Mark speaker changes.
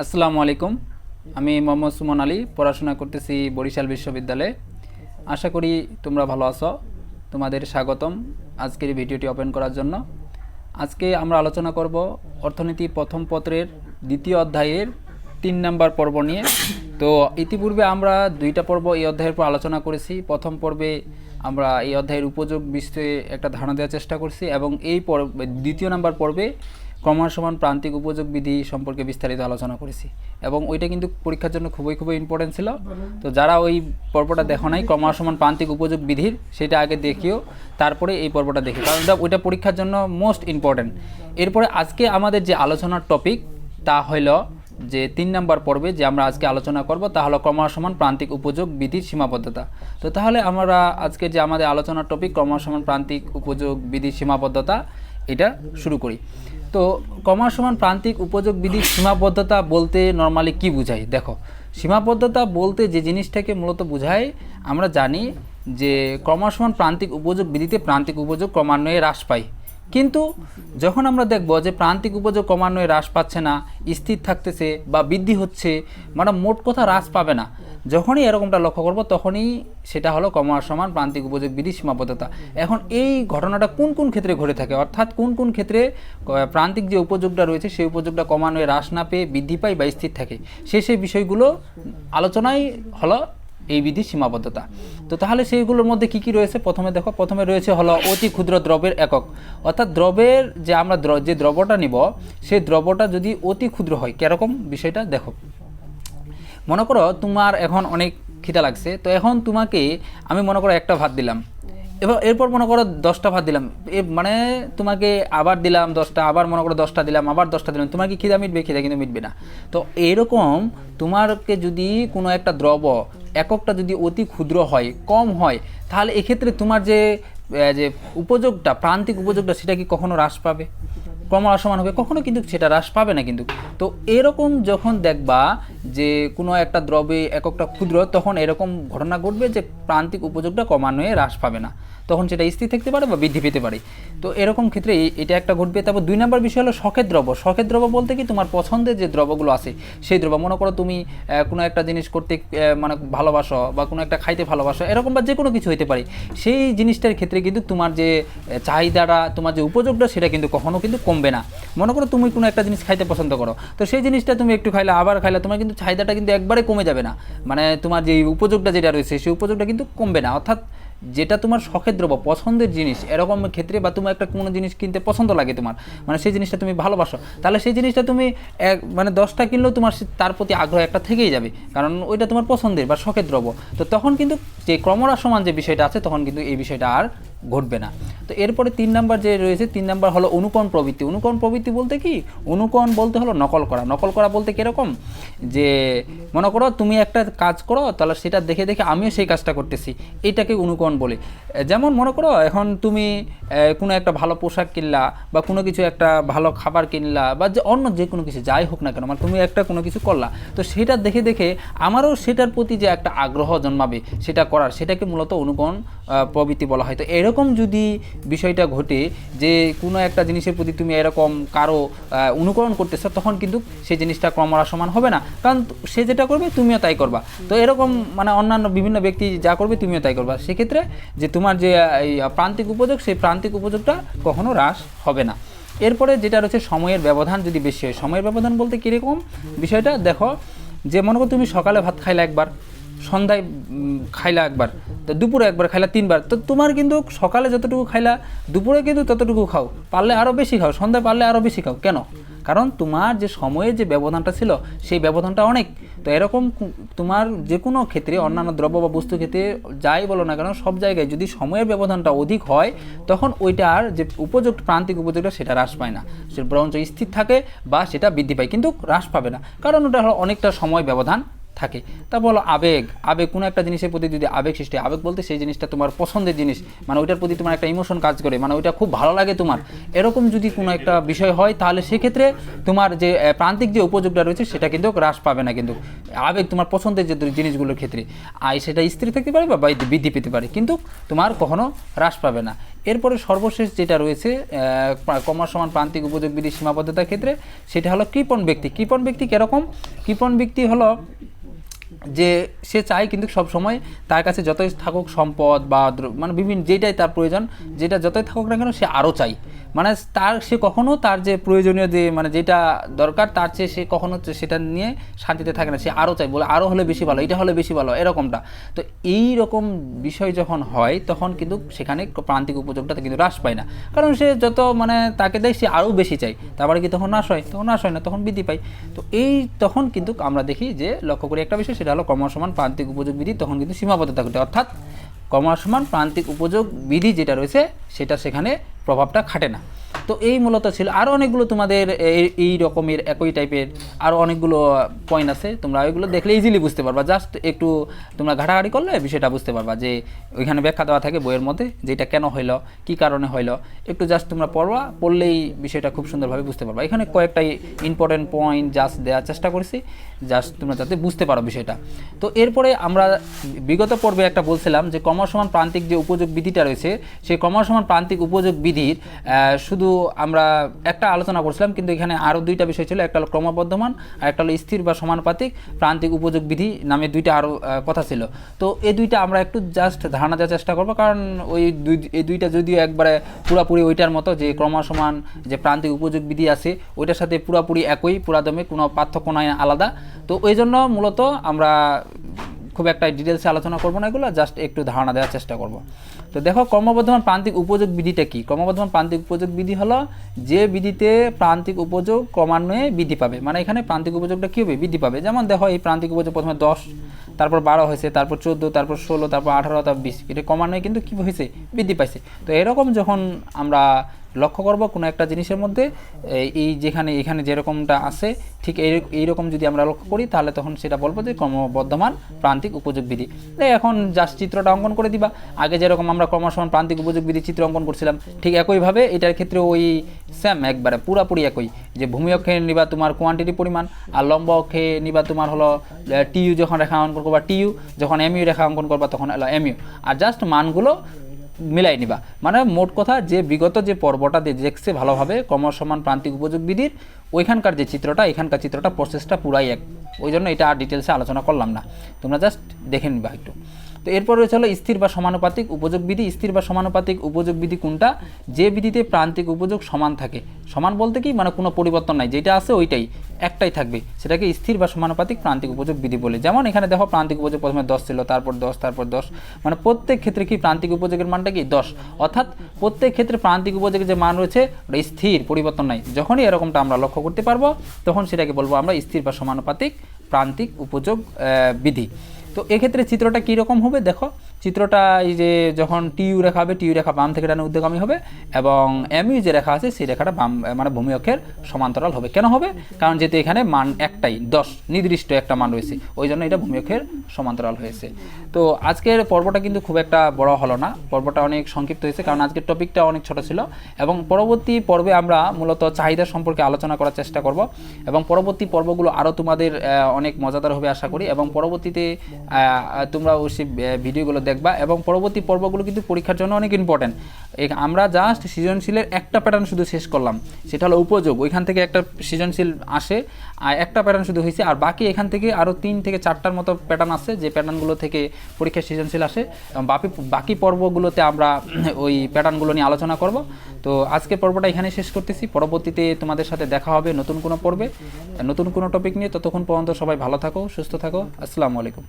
Speaker 1: আসসালামু আলাইকুম। আমি মোহাম্মদ সুমন আলী, পড়াশোনা করতেছি বরিশাল বিশ্ববিদ্যালয়ে। আশা করি তোমরা ভালো আছো। তোমাদের স্বাগতম আজকের ভিডিওটি ওপেন করার জন্য। আজকে আমরা আলোচনা করব অর্থনীতি প্রথম পত্রের দ্বিতীয় অধ্যায়ের 3 নম্বর পর্ব নিয়ে। তো ইতিপূর্বে আমরা 2টা পর্ব এই অধ্যায়ের পর আলোচনা করেছি। প্রথম পর্বে আমরা এই অধ্যায়ের উপযোগ বিষয়ে একটা ধারণা দেওয়ার চেষ্টা করছি এবং এই দ্বিতীয় নম্বর পর্বে ক্রমশ সমান প্রান্তিক উপযোগ বিধি সম্পর্কে বিস্তারিত আলোচনা করেছি এবং ওইটা কিন্তু পরীক্ষার জন্য খুবই ইম্পর্টেন্ট ছিল। তো যারা ওই পর্বটা দেখো নাই ক্রমশ সমান প্রান্তিক উপযোগ বিধির, সেটা আগে দেখিও, তারপরে এই পর্বটা দেখি, কারণ ওইটা পরীক্ষার জন্য মোস্ট ইম্পর্টেন্ট। এরপরে আজকে আমাদের যে আলোচনার টপিক তা হলো যে 3 নম্বর পর্বে যে আমরা আজকে আলোচনা করব তা হলো ক্রমশ সমান প্রান্তিক উপযোগ বিধির সীমাবদ্ধতা। তো তাহলে আমরা আজকে যে আমাদের আলোচনার টপিক ক্রমশ সমান প্রান্তিক উপযোগ বিধির সীমাবদ্ধতা, এটা শুরু করি। তো ক্রমশ সমান প্রান্তিক উপযোগ বিধির সীমাবদ্ধতা বলতে নর্মালি কি বোঝায়? দেখো, সীমাবদ্ধতা বলতে যে জিনিসটাকে মূলত বোঝায়, আমরা জানি যে ক্রমশ সমান প্রান্তিক উপযোগ বিধিতে প্রান্তিক উপযোগ ক্রমান্বয়ে হ্রাস পায়। কিন্তু যখন আমরা দেখব যে প্রান্তিক উপযোগ ক্রমান্বয়ে হ্রাস পাচ্ছে না, স্থির থাকতেছে বা বৃদ্ধি হচ্ছে, মানে মোট কথা হ্রাস পাবে না, যখনই এরকমটা লক্ষ্য করব তখনই সেটা হলো ক্রমশ সমান প্রান্তিক উপযোগ বিধির সীমাবদ্ধতা। এখন এই ঘটনাটা কোন কোন ক্ষেত্রে ঘটে থাকে, অর্থাৎ কোন কোন ক্ষেত্রে প্রান্তিক যে উপযোগটা রয়েছে সেই উপযোগটা ক্রমান্বয়ে হ্রাস না পেয়ে বৃদ্ধি পায় বা স্থির থাকে, সেই বিষয়গুলো আলোচনাই হলো এই বিধির সীমাবদ্ধতা। তো তাহলে সেইগুলোর মধ্যে কি কি রয়েছে? প্রথমে দেখো, প্রথমে রয়েছে হলো অতি ক্ষুদ্র দ্রব্যের একক, অর্থাৎ দ্রব্যের যে আমরা যে দ্রব্যটা নিব সেই দ্রব্যটা যদি অতি ক্ষুদ্র হয়। কীরকম বিষয়টা দেখো, মনে করো তোমার এখন অনেক খিদা লাগছে, তো এখন তোমাকে আমি মনে করো একটা ভাত দিলাম, এরপর মনে করো 10টা ভাত দিলাম, মানে তোমাকে আবার দিলাম 10টা, আবার মনে করো 10টা দিলাম, আবার 10টা দিলাম, তোমার কি খিদা মিটবে? খিদা কিন্তু মিটবে না। তো এরকম তোমাকে যদি কোনো একটা দ্রব্য এককটা যদি অতি ক্ষুদ্র হয়, কম হয়, তাহলে এক্ষেত্রে তোমার যে যে উপযোগটা, প্রান্তিক উপযোগটা, সেটা কি কখনো হ্রাস পাবে? ক্রমহ্রাসমান হবে? কখনো কিন্তু সেটা হ্রাস পাবে না কিন্তু। তো এরকম যখন দেখবা যে কোনো একটা দ্রব্যে এককটা ক্ষুদ্র, তখন এরকম ঘটনা ঘটবে যে প্রান্তিক উপযোগটা ক্রমান্বয়ে হ্রাস পাবে না, তখন সেটা স্থির থাকতে পারে বা বৃদ্ধি পেতে পারে। তো এরকম ক্ষেত্রে এটা একটা ঘটবে। তারপর 2 নম্বর বিষয় হলো শখের দ্রব্য। শখের দ্রব্য বলতে কি, তোমার পছন্দের যে দ্রব্যগুলো আছে সেই দ্রব্য, মনে করো তুমি কোনো একটা জিনিস করতে মানে ভালোবাসো বা কোনো একটা খাইতে ভালোবাসো, এরকম বা যে কোনো কিছু হতে পারে, সেই জিনিসটার ক্ষেত্রে কিন্তু তোমার যে চাহিদাটা, তোমার যে উপযোগটা, সেটা কিন্তু কখনো কিন্তু কমবে না। মনে করো তুমি কোনো একটা জিনিস খাইতে পছন্দ করো, তো সেই জিনিসটা তুমি একটু খাইলে আবার খাইলে, তোমার কিন্তু চাহিদাটা কিন্তু একবারে কমে যাবে না, মানে তোমার যে উপযোগটা যেটা রয়েছে সেই উপযোগটা কিন্তু কমবে না। অর্থাৎ যেটা তোমার শখের দ্রব্য, পছন্দের জিনিস, এরকম ক্ষেত্রে বা তোমার একটা কোনো জিনিস কিনতে পছন্দ লাগে তোমার, মানে সেই জিনিসটা তুমি ভালোবাসো, তাহলে সেই জিনিসটা তুমি মানে 10টা কিনলেও তোমার তার প্রতি আগ্রহ একটা থেকেই যাবে, কারণ ওইটা তোমার পছন্দের বা শখের দ্রব্য। তো তখন কিন্তু যে ক্রমহ্রাসমান যে বিষয়টা আছে, তখন কিন্তু এই বিষয়টা আর ঘটবে না। তো এরপরে 3 নম্বর যে রয়েছে, 3 নম্বর হলো অনুকরণ প্রবৃত্তি। অনুকরণ প্রবৃত্তি বলতে কি, অনুকরণ বলতে হলো নকল করা। নকল করা বলতে কীরকম, যে মনে করো তুমি একটা কাজ করো, তাহলে সেটা দেখে দেখে আমিও সেই কাজটা করতেছি, এইটাকে অনুকরণ বলে। যেমন মনে করো এখন তুমি কোনো একটা ভালো পোশাক কিনলা বা কোনো কিছু একটা ভালো খাবার কিনলা বা যে অন্য যে কোনো কিছু যাই হোক না কেন, মানে তুমি একটা কোনো কিছু করলা, তো সেটা দেখে দেখে আমারও সেটার প্রতি যে একটা আগ্রহ জন্মাবে সেটা করার, সেটাকে মূলত অনুকরণ প্রবৃত্তি বলা হয়। তো এরকম যদি বিষয়টা ঘটে যে কোনো একটা জিনিসের প্রতি তুমি এরকম কারো অনুকরণ করতেছো, তখন কিন্তু সেই জিনিসটা ক্রমহ্রাসমান হবে না, কারণ সে যেটা করবে তুমিও তাই করবা। তো এরকম মানে অন্যান্য বিভিন্ন ব্যক্তি যা করবে তুমিও তাই করবা, সেক্ষেত্রে যে তোমার যে এই প্রান্তিক উপযোগ, সেই প্রান্তিক উপযোগটা কখনো হ্রাস হবে না। এরপরে যেটা রয়েছে সময়ের ব্যবধান যদি বেশি হয়। সময়ের ব্যবধান বলতে কীরকম বিষয়টা দেখো, যে মনে করো তুমি সকালে ভাত খাইলা একবার, সন্ধ্যায় খাইলা একবার, তো দুপুরে একবার খাইলা, 3বার, তো তোমার কিন্তু সকালে যতটুকু খাইলা দুপুরে কিন্তু ততটুকু খাও, পারলে আরও বেশি খাও, সন্ধ্যায় পারলে আরও বেশি খাও। কেন? কারণ তোমার যে সময়ের যে ব্যবধানটা ছিল সেই ব্যবধানটা অনেক। তো এরকম তোমার যে কোনো ক্ষেত্রে, অন্যান্য দ্রব্য বা বস্তু ক্ষেত্রে যাই বলো না কেন, সব জায়গায় যদি সময়ের ব্যবধানটা অধিক হয়, তখন ওইটার যে উপযোগ, প্রান্তিক উপযোগটা, সেটা হ্রাস পায় না, সেটা বরঞ্চ স্থির থাকে বা সেটা বৃদ্ধি পায়, কিন্তু হ্রাস পাবে না, কারণ ওটা হলো অনেকটা সময় ব্যবধান থাকে। তারপর হলো আবেগ। আবেগ কোনো একটা জিনিসের প্রতি যদি আবেগ সৃষ্টি, আবেগ বলতে সেই জিনিসটা তোমার পছন্দের জিনিস, মানে ওইটার প্রতি তোমার একটা ইমোশন কাজ করে, মানে ওইটা খুব ভালো লাগে তোমার, এরকম যদি কোনো একটা বিষয় হয় তাহলে সেক্ষেত্রে তোমার যে প্রান্তিক যে উপযোগটা রয়েছে সেটা কিন্তু হ্রাস পাবে না। কিন্তু আবেগ তোমার পছন্দের যে জিনিসগুলোর ক্ষেত্রে সেটা স্থির থাকতে পারে বা বৃদ্ধি পেতে পারে, কিন্তু তোমার কখনো হ্রাস পাবে না। এরপরে সর্বশেষ যেটা রয়েছে কমার সমান প্রান্তিক উপযোগ বিধি সীমাবদ্ধতার ক্ষেত্রে, সেটা হলো কৃপণ ব্যক্তি। কৃপণ ব্যক্তি কীরকম? কৃপণ ব্যক্তি হলো যে সে চায় কিন্তু সব সময় তার কাছে যতই থাকুক সম্পদ বা মানে বিভিন্ন যেটাই তার প্রয়োজন, যেটা যতই থাকুক না কেন সে আরও চাই, মানে সে কখনো তার যে প্রয়োজনীয় যে মানে যেটা দরকার তার চেয়ে সে কখনো সেটা নিয়ে শান্তিতে থাকে না, সে আরও চাই, বলে আরও হলে বেশি ভালো, এটা হলে বেশি ভালো, এরকমটা। তো এই রকম বিষয় যখন হয় তখন কিন্তু সেখানে প্রান্তিক উপযোগটা কিন্তু হ্রাস পায় না, কারণ সে যত মানে তাকে দেয় সে আরও বেশি চাই, তারপরে কি তখন হ্রাস হয়? তখন হ্রাস হয় না, তখন বৃদ্ধি পায়। তো তখন কিন্তু আমরা দেখি যে লক্ষ্য করি একটা বিষয়, সেটা হলো কমার সমান প্রান্তিক উপযোগ বিধি তখন কিন্তু সীমাবদ্ধতা ঘটে, অর্থাৎ কমার সমান প্রান্তিক উপযোগ বিধি যেটা রয়েছে সেটা সেখানে প্রভাবটা খাটে না। তো এই মূলত ছিল। আরও অনেকগুলো তোমাদের এই রকমের একই টাইপের আরও অনেকগুলো পয়েন্ট আছে, তোমরা ওইগুলো দেখলে ইজিলি বুঝতে পারবা, জাস্ট একটু তোমরা ঘাটাঘাটি করলে বিষয়টা বুঝতে পারবা যে ওইখানে ব্যাখ্যা দেওয়া থাকে বইয়ের মধ্যে, যে এটা কেন হইলো, কী কারণে হইলো, একটু জাস্ট তোমরা পড়লেই বিষয়টা খুব সুন্দরভাবে বুঝতে পারবা। এখানে কয়েকটা ইম্পর্টেন্ট পয়েন্ট জাস্ট দেওয়ার চেষ্টা করেছি, জাস্ট তোমরা যাতে বুঝতে পারো বিষয়টা। তো এরপরে আমরা বিগত পর্বে একটা বলছিলাম যে কমার সমান প্রান্তিক যে উপযোগ বিধিটা রয়েছে, সেই কমার সমান প্রান্তিক উপযোগ বিধির শুধু আমরা একটা আলোচনা করছিলাম, কিন্তু এখানে আরও দুইটা বিষয় ছিল, একটা হলো ক্রমবর্ধমান আর একটা হলো স্থির বা সমানুপাতিক প্রান্তিক উপযোগ বিধি নামে দুইটা আরও কথা ছিল। তো এই দুইটা আমরা একটু জাস্ট ধারণা দেওয়ার চেষ্টা করবো, কারণ এই দুইটা যদিও একবারে পুরাপুরি ওইটার মতো যে ক্রমসমান যে প্রান্তিক উপযোগ বিধি আছে ওইটার সাথে পুরাপুরি একই, পুরাদমে কোনো পার্থক্য নয়, আলাদা। তো ওই জন্য মূলত আমরা খুব একটা ডিটেলসে আলোচনা করবো না, এগুলো জাস্ট একটু ধারণা দেওয়ার চেষ্টা করব। তো দেখো ক্রমবর্ধমান প্রান্তিক উপযোগ বিধিটা কি? ক্রমবর্ধমান প্রান্তিক উপযোগ বিধি হলো যে বিধিতে প্রান্তিক উপযোগ ক্রমান্বয়ে বৃদ্ধি পাবে, মানে এখানে প্রান্তিক উপযোগটা কী হবে? বৃদ্ধি পাবে। যেমন দেখো এই প্রান্তিক উপযোগ প্রথমে 10, তারপর 12 হয়েছে, তারপর 14, তারপর 16, তারপর 18, তারপর 20, এটা ক্রমান্বয়ে কিন্তু কী হয়েছে? বৃদ্ধি পাইছে। তো এরকম যখন আমরা লক্ষ্য করব কোনো একটা জিনিসের মধ্যে এখানে যেরকমটা আছে ঠিক এইরকম যদি আমরা লক্ষ্য করি, তাহলে তখন সেটা বলবো যে ক্রমবর্ধমান প্রান্তিক উপযোগ বিধি। এখন জাস্ট চিত্রটা অঙ্কন করে দিবা। আগে যেরকম আমরা ক্রমসমান প্রান্তিক উপযোগ বিধি চিত্র অঙ্কন করছিলাম, ঠিক একইভাবে এটার ক্ষেত্রে ওই সেম একবারে পুরাপুরি একই, যে ভূমি অক্ষে নিবা তোমার কোয়ান্টিটি পরিমাণ, আর লম্ব অক্ষে নিবা তোমার হলো টিইউ, যখন রেখা অঙ্কন করবা টিইউ, যখন এমইউ রেখা অঙ্কন করবা তখন হলো এমইউ, আর জাস্ট মানগুলো মিলাই নিবা। মানে মোট কথা যে বিগত যে পর্বটা দেখছে ভালোভাবে ক্রমসমান প্রান্তিক উপযোগ বিধির, ওইখানকার যে চিত্রটা এখানকার চিত্রটা প্রসেসটা পুরাই এক, ওই জন্য এটা আর ডিটেলসে আলোচনা করলাম না, তোমরা জাস্ট দেখে নিবা একটু। তো এরপর রয়েছে হলো স্থির বা সমানুপাতিক উপযোগ বিধি। স্থির বা সমানুপাতিক উপযোগ বিধি কোনটা? যে বিধিতে প্রান্তিক উপযোগ সমান থাকে। সমান বলতে কি, মানে কোনো পরিবর্তন নাই, যেটা আছে ওইটাই একটাই থাকবে, সেটাকে স্থির বা সমানুপাতিক প্রান্তিক উপযোগ বিধি বলে। যেমন এখানে দেখো প্রান্তিক উপযোগ প্রথমে 10 ছিল, তারপর 10, তারপর 10, মানে প্রত্যেক ক্ষেত্রে কি প্রান্তিক উপযোগের মানটা কি 10, অর্থাৎ প্রত্যেক ক্ষেত্রে প্রান্তিক উপযোগের যে মান রয়েছে ওটা স্থির, পরিবর্তন নাই। যখনই এরকমটা আমরা লক্ষ্য করতে পারবো তখন সেটাকে বলবো আমরা স্থির বা সমানুপাতিক প্রান্তিক উপযোগ বিধি। তো এক্ষেত্রে চিত্রটা কীরকম হবে দেখো, চিত্রটা এই যে যখন টিইউ রেখা হবে, টিইউ রেখা বাম থেকে ডানে ঊর্ধ্বগামী হবে, এবং এমইউ যে রেখা আছে সেই রেখাটা বাম মানে ভূমি অক্ষের সমান্তরাল হবে। কেন হবে? কারণ যেহেতু এখানে মান একটাই 10, নির্দিষ্ট একটা মান রয়েছে, ওই জন্য এটা ভূমি অক্ষের সমান্তরাল হয়েছে। তো আজকের পর্বটা কিন্তু খুব একটা বড় হলো না, পর্বটা অনেক সংক্ষিপ্ত হয়েছে, কারণ আজকের টপিকটা অনেক ছোট ছিল, এবং পরবর্তী পর্বে আমরা মূলত চাহিদা সম্পর্কে আলোচনা করার চেষ্টা করব, এবং পরবর্তী পর্বগুলো আরও তোমাদের অনেক মজাদার হবে আশা করি, এবং পরবর্তীতে তোমরা সেই ভিডিওগুলো দেখবা, এবং পরবর্তী পর্বগুলো কিন্তু পরীক্ষার জন্য অনেক ইম্পর্টেন্ট। আমরা জাস্ট সৃজনশীলের একটা প্যাটার্ন শুধু শেষ করলাম, সেটা হলো উপযোগ। ওইখান থেকে একটা সৃজনশীল আসে, আর একটা প্যাটার্ন শুধু হয়েছে, আর বাকি এখান থেকে আরও 3 থেকে 4টার মতো প্যাটার্ন আছে, যে প্যাটার্নগুলো থেকে পরীক্ষার সৃজনশীল আসে, এবং বাকি পর্বগুলোতে আমরা ওই প্যাটার্নগুলো নিয়ে আলোচনা করব। তো আজকের পর্বটা এখানে শেষ করতেছি, পরবর্তীতে তোমাদের সাথে দেখা হবে নতুন কোনো পর্বে, নতুন কোনো টপিক নিয়ে। ততক্ষণ পর্যন্ত সবাই ভালো থাকো, সুস্থ থাকো, আসসালামু আলাইকুম।